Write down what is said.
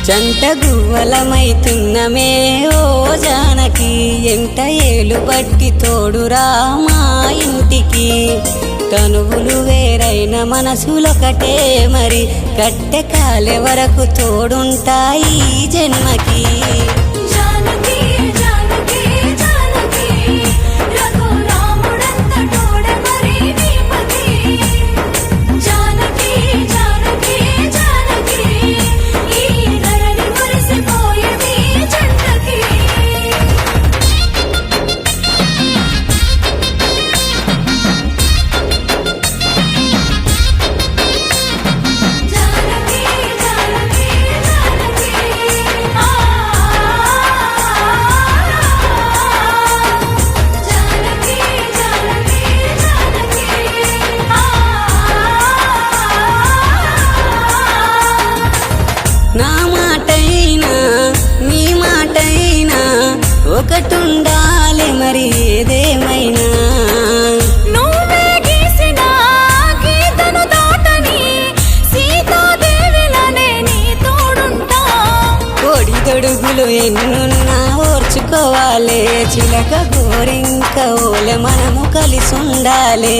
జంట గువ్వలమైతున్నమే ఓ జానకి ఎంట ఏలు బట్టి తోడురా మా ఇంటికి తనువులు వేరైన మనసులొకటే మరి కట్టె కాలే వరకు తోడుంటాయి జన్మకి నా మాటైనా నీ మాటైనా ఒకటుండాలి మరి ఏదేమైనా నువ్వే గీసిన గీతను దాటని సీతాదేవిలానే నీ తోడుంటా కోడిదొడుగులు ఎన్నున్నా ఓర్చుకోవాలి చిలక గోరింక ఓలె మనము కలిసుండాలి